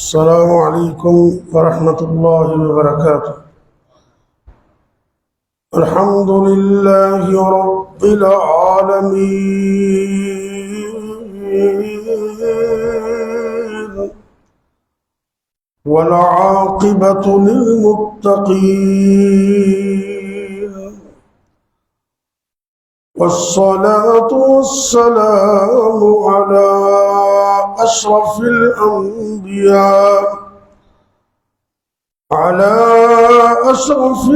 السلام علیکم ورحمۃ اللہ وبرکاتہ۔ الحمد للہ رب العالمین والعاقبۃ للمتقین والصلاة والسلام على أشرف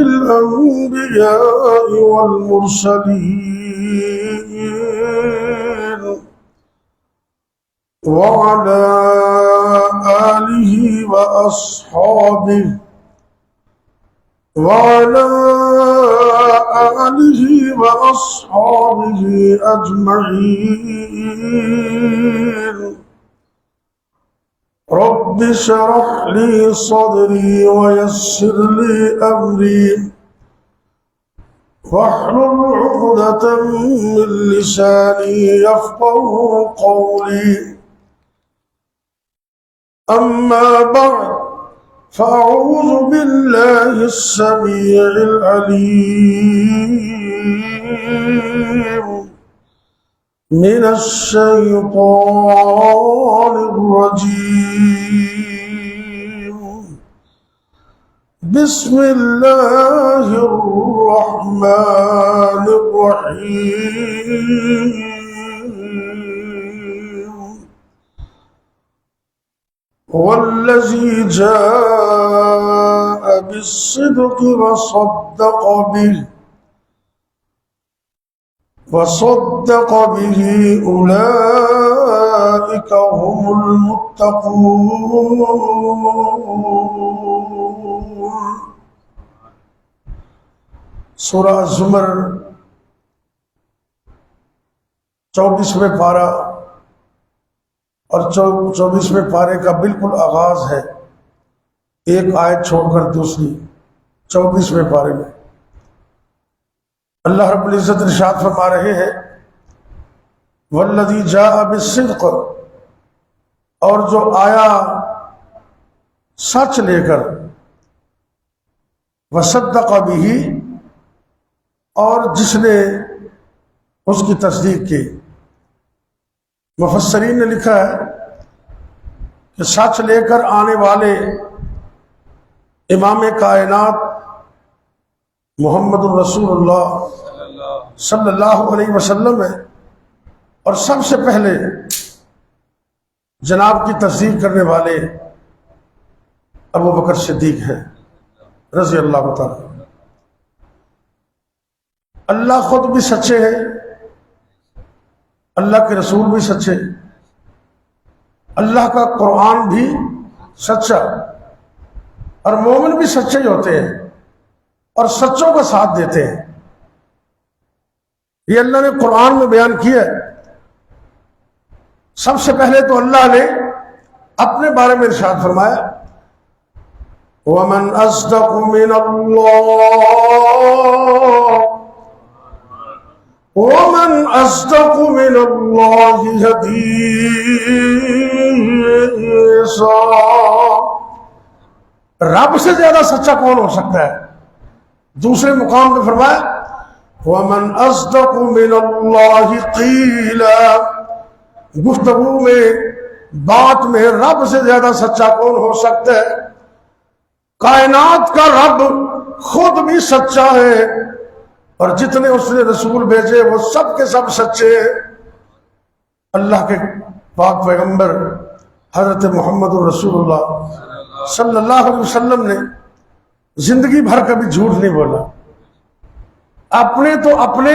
الأنبياء والمرسلين وعلى آله وأصحابه أجمعين۔ رب اشرح لي صدري ويسر لي أمري واحلل عقدة من لساني يفقهوا قولي، أما بعد فأعوذ بالله السميع العليم من الشيطان الرجيم، بسم الله الرحمن الرحيم۔ والذي جاء بالصدق وصدق به أولئك هم المتقون۔ سورہ زمر 24ویں پارہ اور 24ویں پارے کا بالکل آغاز ہے، ایک آیت چھوڑ کر دوسری 24ویں پارے میں اللہ رب العزت ارشاد فرما رہے ہیں والذی جاء بالصدق، اور جو آیا سچ لے کر، وصدق به، اور جس نے اس کی تصدیق کی۔ مفسرین نے لکھا ہے کہ سچ لے کر آنے والے امام کائنات محمد الرسول اللہ صلی اللہ علیہ وسلم ہے، اور سب سے پہلے جناب کی تصدیق کرنے والے ابو بکر صدیق ہیں رضی اللہ تعالیٰ۔ اللہ خود بھی سچے ہیں، اللہ کے رسول بھی سچے، اللہ کا قرآن بھی سچا، اور مومن بھی سچے ہی ہوتے ہیں اور سچوں کا ساتھ دیتے ہیں۔ یہ اللہ نے قرآن میں بیان کیا ہے۔ سب سے پہلے تو اللہ نے اپنے بارے میں ارشاد فرمایا وَمَنْ أَصْدَقُ مِنَ اللَّهِ حَدِيثًا۔ رب سے زیادہ سچا کون ہو سکتا ہے؟ دوسرے مقام پہ فرمایا وَمَنْ أَصْدَقُ مِنَ اللَّهِ قِيلًا۔ گفتگو میں، بات میں رب سے زیادہ سچا کون ہو سکتا ہے؟ کائنات کا رب خود بھی سچا ہے، اور جتنے اس نے رسول بھیجے وہ سب کے سب سچے ہیں۔ اللہ کے پاک پیغمبر حضرت محمد رسول اللہ صلی اللہ علیہ وسلم نے زندگی بھر کبھی جھوٹ نہیں بولا۔ اپنے تو اپنے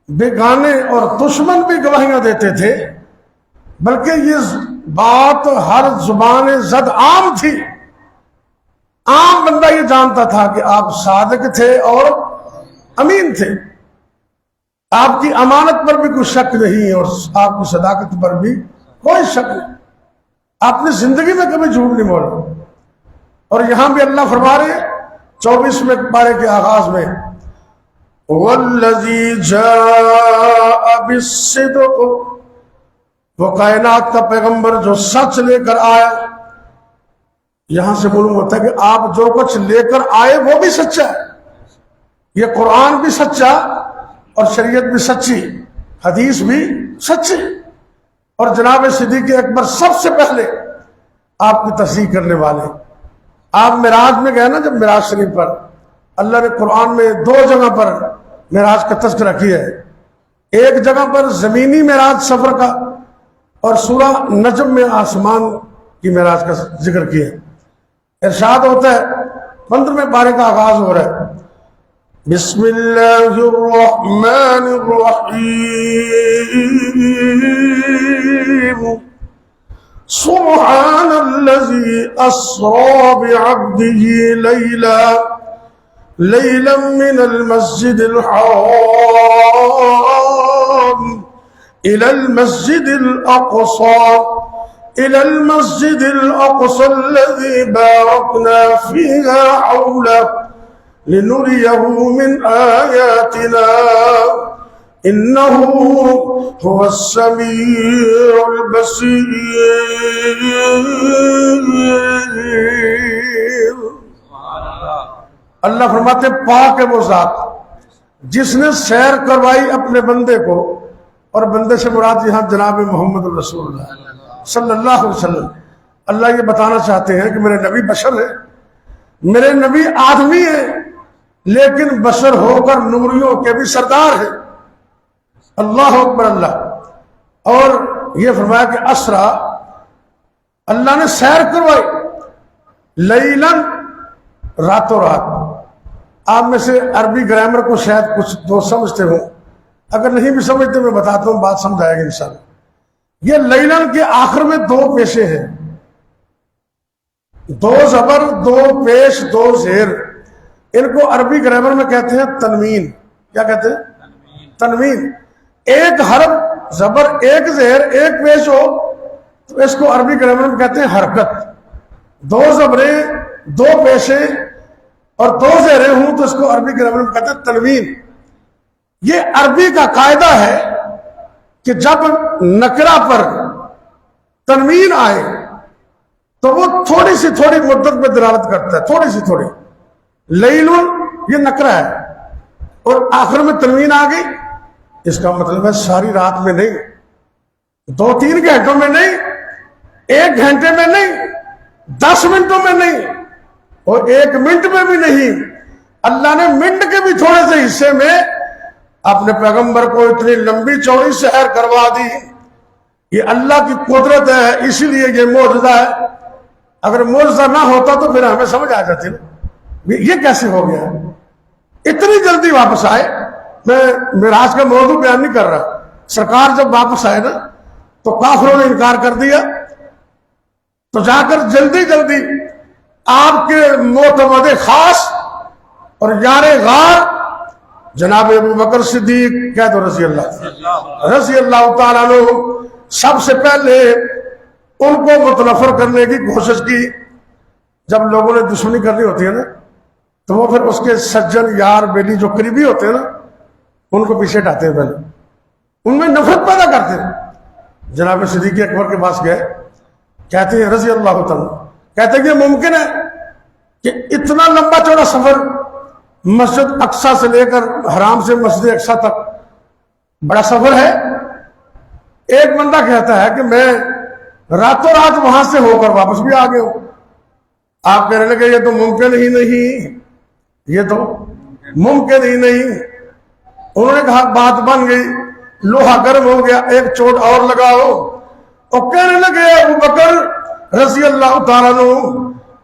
بیگانے اور دشمن بھی گواہیاں دیتے تھے، بلکہ یہ بات ہر زبان زد عام تھی، عام بندہ یہ جانتا تھا کہ آپ صادق تھے اور امین تھے، آپ کی امانت پر بھی کوئی شک نہیں اور آپ کی صداقت پر بھی کوئی شک نہیں، آپ نے زندگی میں کبھی جھوٹ نہیں بولا۔ اور یہاں بھی اللہ فرما رہے 24ویں پارے کے آغاز میں والذی جاء بالصدق، وہ کائنات کا پیغمبر جو سچ لے کر آیا، یہاں سے معلوم ہوتا ہے کہ آپ جو کچھ لے کر آئے وہ بھی سچا ہے. یہ قرآن بھی سچا اور شریعت بھی سچی، حدیث بھی سچی. اور جناب صدیق اکبر سب سے پہلے آپ کی تصدیق کرنے والے. آپ معراج میں گئے نا، جب معراج شریف پر اللہ نے قرآن میں 2 جگہ پر معراج کا تذکرہ کیا ہے. ایک جگہ پر زمینی معراج سفر کا، اور سورہ نجم میں آسمان کی معراج کا ذکر کیا ہے. ارشاد ہوتا ہے 15ویں پارے کا آغاز ہو رہا ہے، بسم اللہ الرحمن الرحیم سبحان الذي اسرى بعبده ليلا من المسجد الحرام الى المسجد الاقصى الذي باركنا فيها حوله لنريه من آياتنا إنه هو السميع البصير. اللہ فرماتے پاک ہے وہ ذات جس نے سیر کروائی اپنے بندے کو، اور بندے سے مراد یہاں جناب محمد رسول اللہ صلی اللہ علیہ وسلم. اللہ یہ بتانا چاہتے ہیں کہ میرے نبی بشر ہے، میرے نبی آدمی ہے، لیکن بشر ہو کر نوریوں کے بھی سردار ہے. اللہ اکبر اللہ. اور یہ فرمایا کہ اسرا، اللہ نے سیر کروائی، لیلاً، راتوں رات. آپ میں سے عربی گرامر کو شاید کچھ دوست سمجھتے ہوں، اگر نہیں بھی سمجھتے میں بتاتا ہوں، بات سمجھ آئے گی انشاءاللہ. یہ لیلاً کے آخر میں 2 پیشے ہیں، 2 زبر 2 پیش 2 زیر. ان کو عربی گرامر میں کہتے ہیں تنوین. کیا کہتے ہیں؟ تنوین. ایک حرف زبر 1 زیر 1 پیش ہو تو اس کو عربی گرامر میں کہتے ہیں حرکت. 2 زبریں 2 پیشے اور 2 زیریں ہوں تو اس کو عربی گرامر میں کہتے ہیں تنوین. یہ عربی کا قاعدہ ہے کہ جب نکرہ پر تنوین آئے تو وہ تھوڑی مدت میں دلالت کرتا ہے، تھوڑی. لیلن یہ نکرہ ہے اور آخر میں تنوین آ گئی، اس کا مطلب ہے ساری رات میں نہیں، 2-3 گھنٹوں میں نہیں، 1 گھنٹے میں نہیں، 10 منٹوں میں نہیں، اور 1 منٹ میں بھی نہیں. اللہ نے منٹ کے بھی تھوڑے سے حصے میں اپنے پیغمبر کو اتنی لمبی چوڑی سیر کروا دی. یہ اللہ کی قدرت ہے، اسی لیے یہ معجزہ ہے. اگر معجزہ نہ ہوتا تو پھر ہمیں سمجھ آ جاتی نا یہ کیسے ہو گیا، اتنی جلدی واپس آئے. میں معراج کا موضوع بیان نہیں کر رہا. سرکار جب واپس آئے نا تو کافروں نے انکار کر دیا، تو جا کر جلدی آپ کے معتمد خاص اور یار غار جناب ابو بکر صدیق کہہ دو رضی اللہ تعالیٰ عنہ، سب سے پہلے ان کو متنفر کرنے کی کوشش کی. جب لوگوں نے دشمنی کرنی ہوتی ہے نا تو وہ پھر اس کے سجن یار بیلی جو قریبی ہوتے ہیں نا ان کو پیچھے ہٹاتے ہیں، پہلے ان میں نفرت پیدا کرتے ہیں. جناب صدیق اکبر کے پاس گئے، کہتے ہیں رضی اللہ تعالیٰ، کہتے ہیں کہ ممکن ہے کہ اتنا لمبا چوڑا سفر مسجد اقصیٰ سے لے کر حرام سے مسجد اقصیٰ تک بڑا سفر ہے. ایک بندہ کہتا ہے کہ میں راتوں رات وہاں سے ہو کر واپس بھی آ گیا ہوں. آپ کہنے لگے یہ تو ممکن ہی نہیں، یہ تو ممکن ہی نہیں. انہوں نے کہا بات بن گئی، لوہا گرم ہو گیا، ایک چوٹ اور لگاؤ. اور کہنے لگے ابو بکر رضی اللہ تعالیٰ عنہ،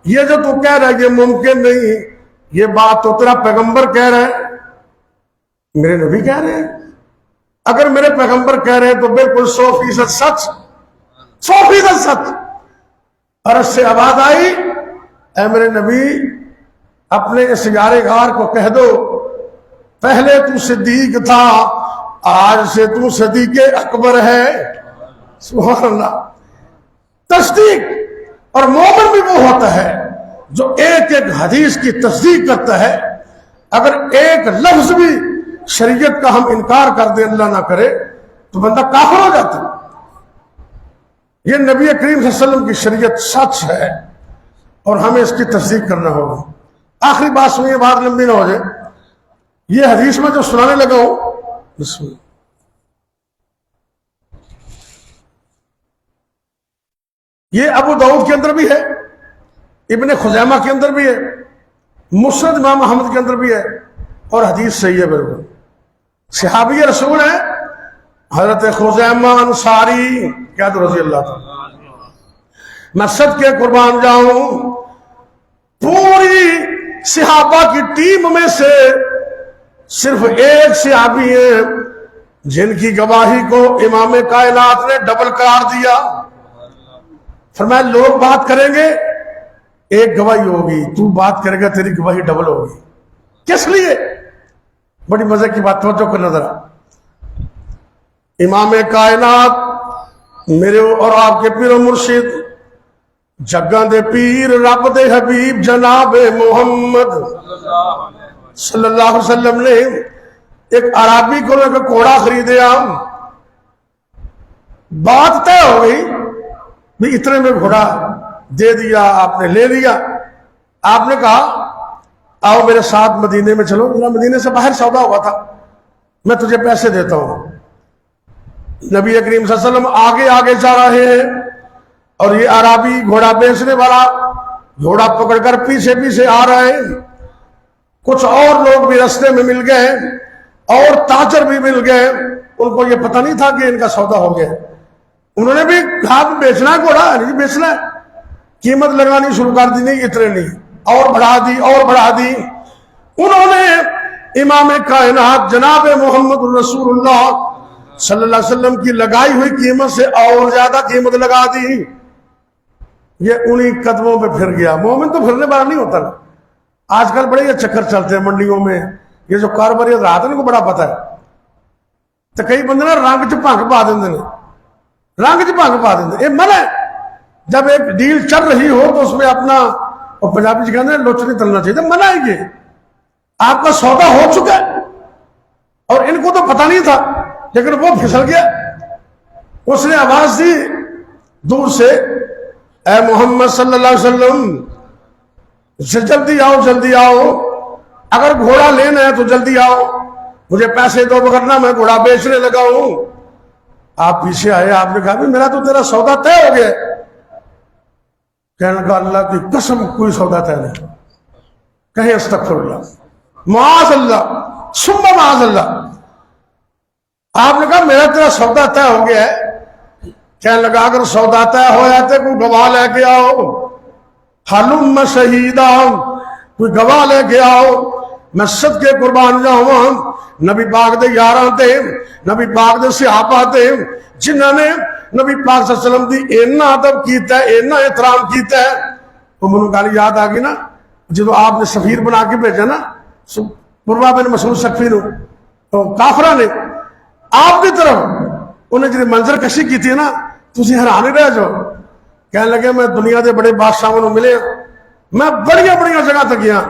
یہ جو تو کہہ رہا ہے یہ ممکن نہیں، یہ بات تو تیرا پیغمبر کہہ رہا ہے، میرے نبی کہہ رہے ہیں. اگر میرے پیغمبر کہہ رہے ہیں تو بالکل 100% سچ، 100% سچ. عرش سے آواز آئی، اے میرے نبی اپنے اس یار غار کو کہہ دو پہلے تو صدیق تھا، آج سے تو صدیق اکبر ہے. سبحان اللہ. تصدیق. اور مومن بھی وہ ہوتا ہے جو ایک حدیث کی تصدیق کرتا ہے. اگر ایک لفظ بھی شریعت کا ہم انکار کر دیں، اللہ نہ کرے، تو بندہ کافر ہو جاتا ہے. یہ نبی کریم صلی اللہ علیہ وسلم کی شریعت سچ ہے، اور ہمیں اس کی تصدیق کرنا ہوگا۔ آخری بات سنیے، بات لمبی نہ ہو جائے۔ یہ حدیث میں جو سنانے لگا ہوں، بسم اللہ، یہ ابو داؤد کے اندر بھی ہے، ابن خزیمہ کے اندر بھی ہے، مسند امام احمد کے اندر بھی ہے، اور حدیث صحیح ہے بالکل۔ صحابی رسول ہے حضرت خزیمہ انصاری کیا تو رضی اللہ تعالی، میں صدقے قربان جاؤں پوری صحابہ کی ٹیم میں سے صرف ایک صحابی ہے جن کی گواہی کو امام کائنات نے ڈبل قرار دیا۔ فرمایا لوگ بات کریں گے ایک گواہی ہوگی، تو بات کرے گا تیری گواہی ڈبل ہوگی۔ کس لیے؟ بڑی مزے کی بات، توجہ کرنا ذرا۔ امام کائنات میرے اور آپ کے پیر و مرشد جگاں دے پیر رب دے حبیب جناب محمد صلی اللہ علیہ وسلم نے ایک عربی کو لے کر گھوڑا خریدے، بات طے ہو گئی بھی اتنے میں گھوڑا دے دیا، آپ نے لے لیا۔ آپ نے کہا آؤ میرے ساتھ مدینے میں چلو، میرا مدینے سے باہر سودا ہوا تھا، میں تجھے پیسے دیتا ہوں۔ نبی کریم صلی اللہ علیہ وسلم آگے آگے جا رہے ہیں اور یہ عربی گھوڑا بیچنے والا گھوڑا پکڑ کر پیچھے پیچھے آ رہے ہیں۔ کچھ اور لوگ بھی رستے میں مل گئے اور تاجر بھی مل گئے، ان کو یہ پتہ نہیں تھا کہ ان کا سودا ہو گیا۔ انہوں نے بھی کہا بھی بیچنا ہے گھوڑا، نہیں بیچنا ہے، قیمت لگانی شروع کر دی، نہیں اتنے نہیں، اور بڑھا دی اور بڑھا دی۔ انہوں نے امام کائنات جناب محمد رسول اللہ صلی اللہ علیہ وسلم کی لگائی ہوئی قیمت سے اور زیادہ قیمت لگا دی۔ یہ انہی قدموں پہ پھر گیا۔ مومن تو پھرنے والا نہیں ہوتا نا۔ آج کل بڑے یہ چکر چلتے ہیں منڈیوں میں، یہ جو کاروباری رات ہے ان کو بڑا پتہ ہے، تو کئی بندے نا رنگ چ بھنگ پا دیں، رنگ چ بھنگ پا دیں۔ یہ منع ہے، جب ایک ڈیل چل رہی ہو تو اس میں اپنا، اور پنجابی کہتے ہیں لوچ نہیں تلنا چاہیے، منع ہے۔ یہ آپ کا سودا ہو چکا ہے اور ان کو تو پتہ نہیں تھا، لیکن وہ پھسل گیا۔ اس نے آواز دی دور سے، اے محمد صلی اللہ علیہ وسلم جلدی آؤ جلدی آؤ، اگر گھوڑا لینا ہے تو جلدی آؤ، مجھے پیسے دو ورنہ میں گھوڑا بیچنے لگا ہوں۔ آپ پیچھے آئے، آپ نے کہا بھی میرا تو تیرا سودا طے ہو گیا۔ کہنے لگا اللہ کی قسم کوئی سودا طے نہیں، کہیں استغفر اللہ معاذ اللہ ثم معاذ اللہ۔ آپ نے کہا میرا تیرا سودا طے ہو گیا ہے۔ کہنے لگا اگر سودا طے ہو جاتے کوئی گواہ لے کے آؤ، حلم شہیدا، کوئی گواہ لے کے آؤ، میں صدقے قربان جاؤں۔ نبی پاک دے یاراں تے، نبی پاک دے صحابہ تے، جنہاں نے نبی پاک صلی اللہ علیہ وسلم دی اینا ادب کیتا ہے، اینا احترام کیتا ہے۔ وہ منو گالی یاد آ گئی نا جب آپ نے سفیر بنا کے بھیجا نا پروا بن مسعود ثقفی نو، تو کافرہ نے آپ کی طرف انہیں جی منظر کشی کی تھی نا، تسی حیران رہ جاؤ۔ کہنے لگے میں دنیا دے بڑے بادشاہوں کو ملے، میں بڑی بڑی جگہ تک گیا،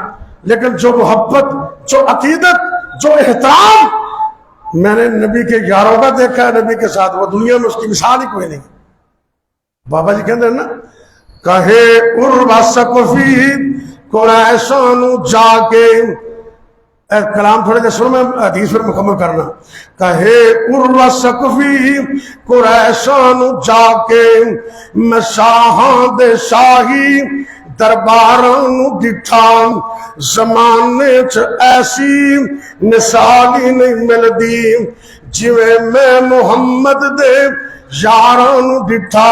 لیکن جو محبت، جو عقیدت، جو احترام میں نے نبی کے یاروں کا دیکھا ہے نبی کے ساتھ، وہ دنیا میں اس کی مثال ہی کوئی نہیں۔ بابا جی کہتے ہیں نا، کہے عروا ثقفی قریشان جا کے، کلام تھوڑے جیسے سنو، میں حدیث پر مکمل کرنا۔ کہے عروا ثقفی قریشان جا کے، میں شاہاں دے شاہی درباراں ڈٹھا، زمانے چ ایسی مثالی نہیں ملدی، جویں میں محمد دے یاراں ڈٹھا،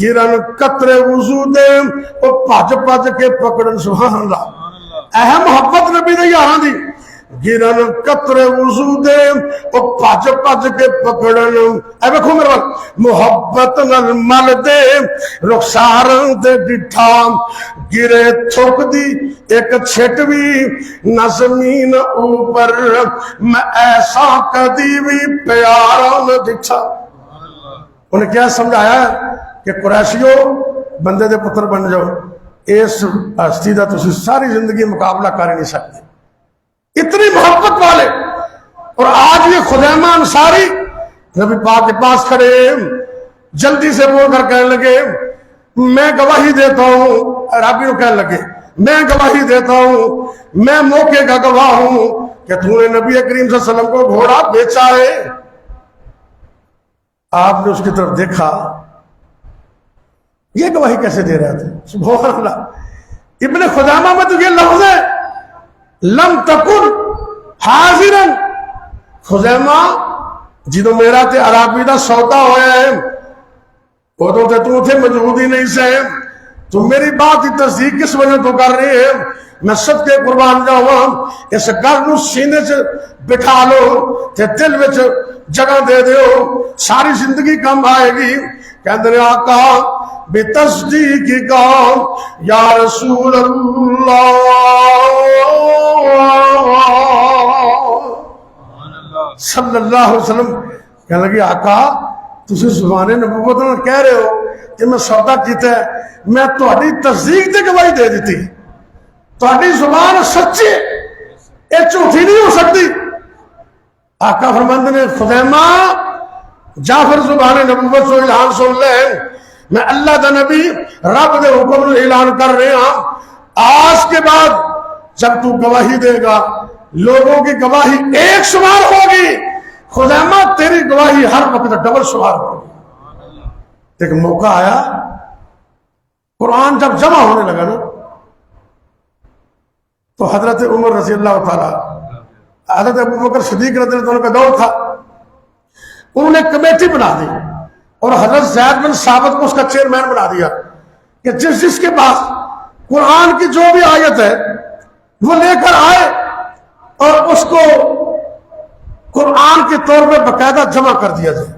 گرن قطرے وضو دے او بھج بھج کے پکڑن، سبحان اللہ، اہم محبت نبی دے یاراں دی، گرن قطرے وضو دے او بھج بھج کے پکڑن۔ اے ویکھو میرے وال، محبت نال مل دے رخساراں تے ڈٹھا، گرے تھوک دی ایک چھٹ بھی نہ زمین اوپر، میں ایسا کدی بھی پیارا نہ دکھا۔ انہیں کیا سمجھایا کہ قریشیو بندے دے پتر بن جاؤ، اس ہستی دا تسی ساری زندگی مقابلہ کر نہیں سکتے، اتنی محبت والے۔ اور آج یہ خزیمہ انصاری نبی پاک کے پاس کھڑے، جلدی سے بول کر کہنے لگے میں گواہی دیتا ہوں، عربی کو کہنے لگے میں گواہی دیتا ہوں، میں موقع کا گواہ ہوں کہ تو نے نبی کریم صلی اللہ علیہ وسلم کو گھوڑا بیچا ہے۔ آپ نے اس کی طرف دیکھا، یہ گواہی کیسے دے رہے تھے؟ سبحان اللہ۔ ابن خزامہ میں تو یہ لفظ ہے لم تکن حاضرا، خزیمہ جدو میرا تے عربی دا سودا ہویا ہے ادو تے تو تھے موجود ہی نہیں سے، تو میری بات کی تصدیق کس وجہ تو کر رہی ہے؟ میں سب کے قربان جاؤں، اس گھر نو سینے سے بٹھا لو تے دل وچ جگہ دے دیو، ساری زندگی کم آئے گی۔ کہندے نے آقا بے تصدیق کا یا رسول اللہ، صلی اللہ علیہ وسلم کہنے لگے آقا تسی زبان نبوت نال کہہ رہے ہو کہ میں سودا کیتا ہے، میں تہاڈی تصدیق تے گواہی دے دیتی، تہاڈی زبان سچی اے جھوٹی نہیں ہو سکتی۔ آقا فرماندے نے خزیمہ جا پھر زبان نبوت سو اعلان سن لے، میں اللہ دا نبی رب دے حکم نو اعلان کر رہے ہاں، آج کے بعد جب تو گواہی دے گا لوگوں کی گواہی ایک شمار ہوگی، خزیمہ تیری گواہی ہر وقت ڈبل شمار ہوگی۔ ایک موقع آیا، قرآن جب جمع ہونے لگا نا تو حضرت عمر رضی اللہ تعالیٰ، حضرت ابوبکر صدیق رضی اللہ عنہ کا دور تھا، انہوں نے کمیٹی بنا دی اور حضرت زید بن ثابت کو اس کا چیئرمین بنا دیا کہ جس کے پاس قرآن کی جو بھی آیت ہے وہ لے کر آئے اور اس کو قرآن کے طور پہ باقاعدہ جمع کر دیا جائے۔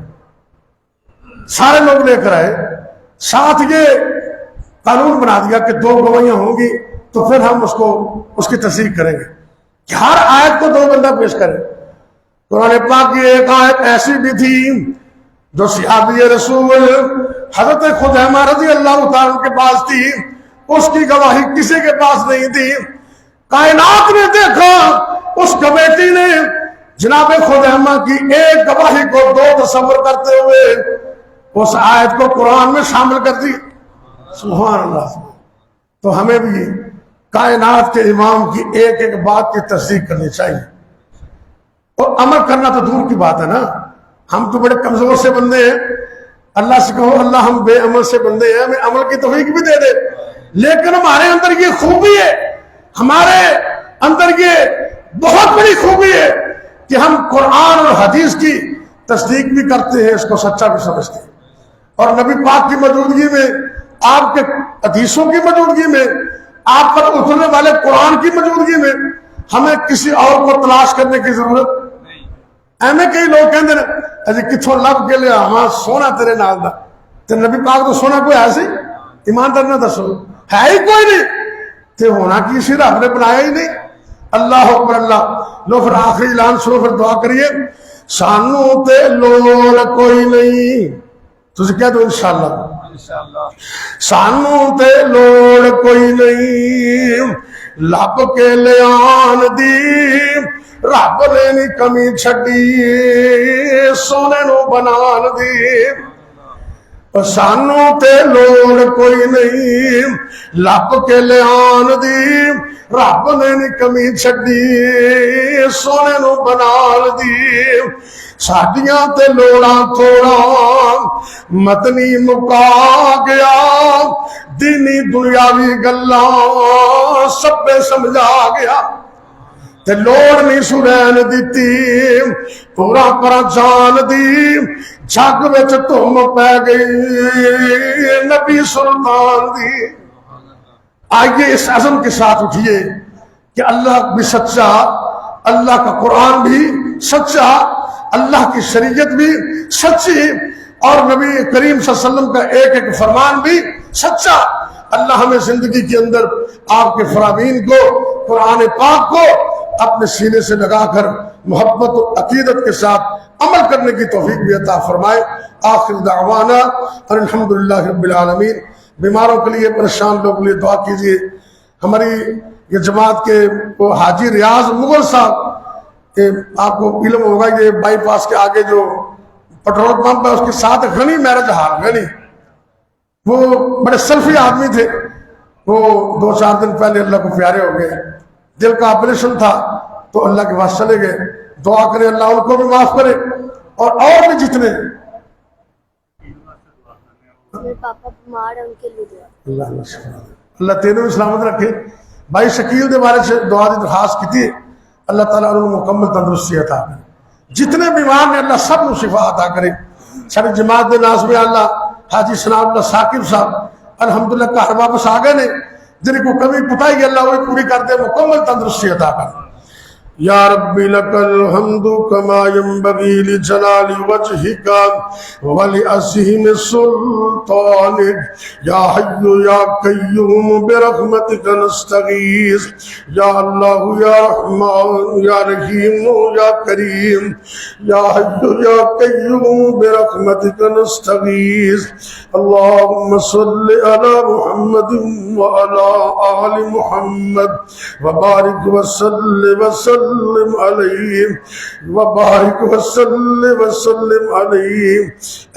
سارے لوگ لے کر آئے، ساتھ یہ قانون بنا دیا کہ 2 گواہیاں ہوں گی تو پھر ہم اس کی تصدیق کریں گے کہ ہر آیت کو 2 بندہ پیش کرے۔ قرآن پاک کی ایک آیت ایسی بھی تھی جو صحابی رسول حضرت خزیمہ رضی اللہ تعالیٰ کے پاس تھی، اس کی گواہی کسی کے پاس نہیں تھی۔ کائنات نے دیکھا اس کمیٹی نے جناب خزیمہ کی ایک گواہی کو 2 تصور کرتے ہوئے اس آیت کو قرآن میں شامل کر دی۔ سبحان اللہ۔ تو ہمیں بھی کائنات کے امام کی ایک ایک بات کی تصدیق کرنی چاہیے، اور عمل کرنا تو دور کی بات ہے نا، ہم تو بڑے کمزور سے بندے ہیں، اللہ سے کہو اللہ ہم بے عمل سے بندے ہیں، ہمیں عمل کی توفیق بھی دے دے، لیکن ہمارے اندر یہ خوبی ہے، ہمارے اندر یہ بہت بڑی خوبی ہے کہ ہم قرآن اور حدیث کی تصدیق بھی کرتے ہیں، اس کو سچا بھی سمجھتے ہیں، اور نبی پاک کی موجودگی میں، آپ کے حدیثوں کی موجودگی میں، آپ پر اترنے والے قرآن کی موجودگی میں ہمیں کسی اور کو تلاش کرنے کی ضرورت نہیں۔ ایویں کئی لوگ کہتے ہیں اجی کتوں لب کے لیا ہاں سونا تیرے نال دا، تے نبی پاک تو سونا کوئی ہے سی؟ ایماندار نہ دسو، ہے ہی کوئی نہیں، تے ہونا کی سی؟ رب نے بنایا ہی نہیں۔ اللہ اکبر اللہ۔ لو پھر آخری اعلان سنو، پھر دعا کریے۔ سانو تے لوڑ کوئی نہیں، تسی کہہ دو انشاءاللہ، سانو تے لوڑ کوئی نہیں، لب کے لیان دی رب نے نہیں کمی چھڈی، سونے نو بنان دی۔ سانو تے لوڑ کوئی نہیں، لب کے لیان دی رب نے نہیں کمی چھڈی، سونے نو بنان دی۔ ساڈیاں تے لوڑاں تھوڑا متنی مکا گیا، دینی دنیاوی گلاں سبے سمجھا گیا، تے لوڑ نہیں سنین دیتی، پورا پر جان دی جگ وچ تم پہ گئی نبی سلطان دی۔ آئیے اس عزم کے ساتھ اٹھیے کہ اللہ بھی سچا، اللہ کا قرآن بھی سچا، اللہ کی شریعت بھی سچی، اور نبی کریم صلی اللہ علیہ وسلم کا ایک ایک فرمان بھی سچا۔ اللہ ہمیں زندگی کے اندر آپ کے فرامین کو، قرآن پاک کو اپنے سینے سے لگا کر محبت و عقیدت کے ساتھ عمل کرنے کی توفیق بھی عطا فرمائے۔ آخر دعوانا الحمدللہ رب العالمین۔ بیماروں کے لیے، پریشان لوگوں کے لیے دعا کیجیے۔ ہماری یہ جماعت کے وہ حاجی ریاض مغل صاحب، آپ کو علم ہوگا یہ بائی پاس کے آگے جو پیٹرول پمپ ہے اس کے ساتھ غنی میرج ہال، غنی وہ بڑے سلفی آدمی تھے، وہ 2-4 دن پہلے اللہ کو پیارے ہو گئے، دل کا آپریشن تھا تو اللہ کے پاس چلے گئے. دعا کریں اللہ ان کو بھی معاف کرے اور بھی جتنے. پاپا بیمار ہیں ان کے لیے دعا. اللہ تینوں بھی سلامت رکھے. بھائی شکیل دے بارے سے دعا دی درخواست کی تھی، اللہ تعالیٰ انہوں نے مکمل تندرستی عطا کرے. جتنے بیمار نے اللہ سب کو شفا عطا کرے. ساری جماعت دے ناز میں اللہ حاجی ثناء اللہ ثاقب صاحب الحمدللہ گھر واپس آ گئے نے، جن کو کمی پتائی اللہ وہی پوری کر دے، مکمل تندرستی عطا کرے. یا رب لک الحمد کما ینبغی لجلال وجہک ولعظیم سلطانک یا حی یا قیوم برحمتک نستغیث یا اللہ یا رحمان یا رحیم یا کریم یا حی یا قیوم برحمتک نستغیث. اللہم صل علی محمد وعلی آل محمد وبارک وسلم علیہ وبارک وسلم علیہ.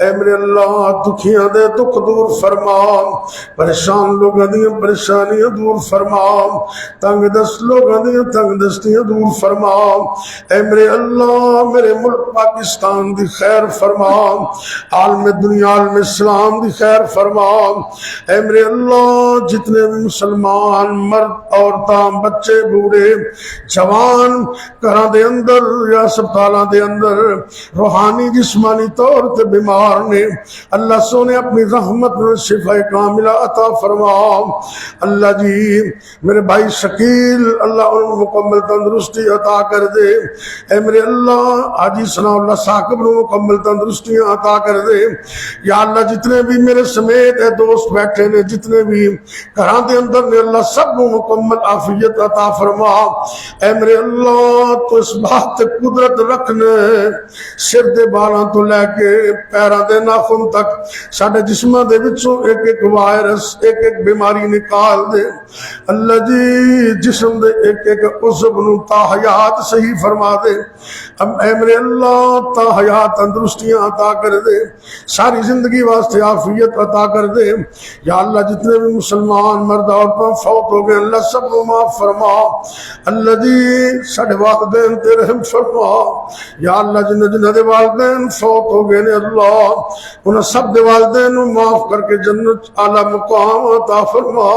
اے میرے اللہ دکھیاں دے دکھ دور فرما، پریشان لوگاں دی پریشانیاں دور فرما، تنگ دست لوگاں دی تنگ دستیاں دور فرما. اے میرے اللہ میرے ملک پاکستان دی خیر فرما، عالم دنیا عالم اسلام دی خیر فرما. اے میرے اللہ جتنے بھی مسلمان مرد عورتاں بچے بوڑھے جوان گھراں دے اندر یا ہسپتالاں دے اندر روحانی جسمانی طور تے بیمار نے، اللہ سونے اپنی رحمت میں شفا کاملہ عطا فرما. اللہ جی میرے بھائی شکیل اللہ ان مکمل تندرستی عطا کر دے. اے میرے اللہ حاجی ثناء اللہ ثاقب نے مکمل تندرستی عطا کر دے. یا اللہ جتنے بھی میرے سمیت اے دوست بیٹھے نے، جتنے بھی گھراں دے اندر نے، اللہ سب کو مکمل عافیت عطا فرما. اے میرے اللہ تو اس بات تے قدرت رکھنے، سر دے بالاں تو لے کے پیراں دے ناخن تک ساڈے جسماں دے وچوں ایک ایک وائرس ایک ایک بیماری نکال دے. اللہ جی جسم دے ایک ایک عضو نو تا حیات صحیح فرما دے. اے میرے اللہ تا حیات تندرستیاں عطا کر دے، ساری زندگی واسطے عافیت عطا کر دے. یا اللہ جتنے بھی مسلمان مرد عورتوں فوت ہو گئے اللہ سب کو معاف فرما. اللہ جی ساڈے والدین تے رحم فرما. یا اللہ جنہاں دے والدین فوت ہو گئے نے اللہ انہاں سب دے والدین نوں معاف کر کے جنت اعلی مقام عطا فرما.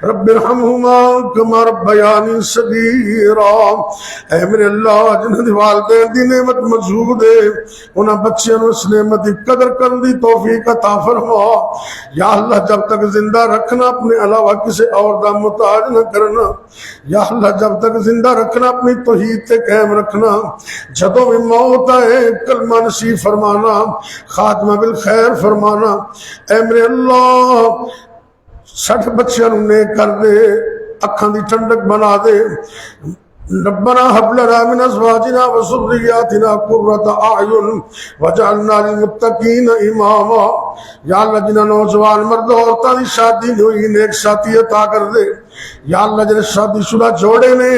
رب ارحمہما کما ربیانی صغیرا. اے میرے اللہ جنہاں دے والدین دی نعمت موجود ہے انہاں بچیاں نوں اس نعمت دی قدر کرن دی توفیق عطا فرما. یا اللہ جب تک زندہ رکھنا اپنے علاوہ کسی اور دا محتاج نہ کرنا. یا اللہ جب تک زندہ رکھنا اپنی توحید تے قائم رکھنا، جدوں بھی موت آئے کلمہ نصیب فرمانا، خاتمہ بالخیر فرمانا. اے میرے اللہ 60 بچیاں نوں نیک کر دے، اکھاں دی ٹھنڈک بنا دے. ربنا هب لنا من ازواجنا وذرياتنا قرة اعين واجعلنا للمتقين اماما. یا اللہ جنہاں نوجوان مرد عورتاں دی شادی نہیں ہوئی نیک ساتھی عطا کر دے. یا اللہ جنہیں شادی شدہ جوڑے نے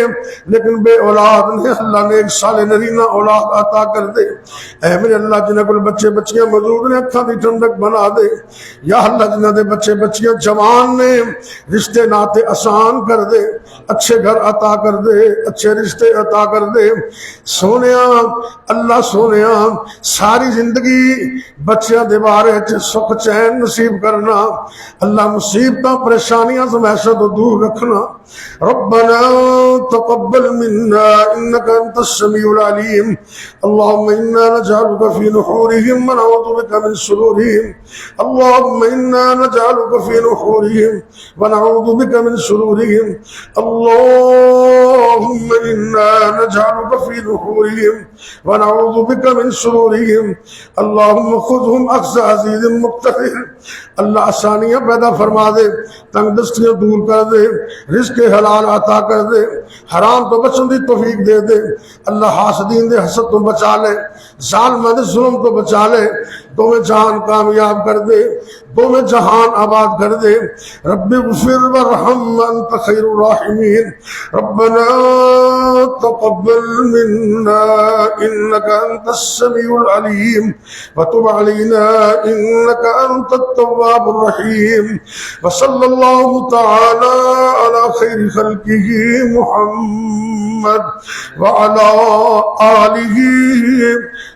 لیکن بے اولاد نے اللہ نے ایک سال نرینہ اولاد عطا کر دے. اے میرے اللہ جنہیں کل بچے بچیاں موجود نے اکھاں دی ٹھنڈک بنا دے. یا اللہ جنہیں دے بچے بچیاں جوان نے رشتے ناتے آسان کر دے، اچھے گھر عطا کر دے، اچھے رشتے عطا کر دے. سونیا اللہ سونیا ساری زندگی بچیاں دے بارے سکھ چین نصیب کرنا. اللہ مصیبتاں پریشانیاں سے تو دور رکھنا. ربنا تقبل منا انك انت السميع العليم. اللهم انا نجعلك في نحورهم ونعوذ بك من شرورهم. اللهم انا نجعلك في نحورهم ونعوذ بك من شرورهم. اللهم انا نجعلك في نحورهم ونعوذ بك من شرورهم. اللهم خذهم اخذ عزیز مقتدر. اللہ آسانیاں پیدا فرما دے، تنگ دستیاں دور کر دے، رزق حلال عطا کر دے، حرام تو بچن دی توفیق دے دے. اللہ حاسدین دے حسد تو بچا لے، ظالماں دے ظلم تو بچا لے. دو میں جہان کامیاب کر دے، دو میں جہان آباد کر دے۔ رب اغفر وارحم انت خیر الراحمین۔ ربنا تقبل منا انك انت السميع العليم وتب علينا انك انت التواب الرحيم، وصلى الله تعالى على خير خلقه محمد وعلى آله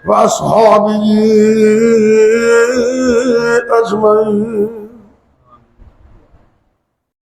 وأصحابه أجمعين۔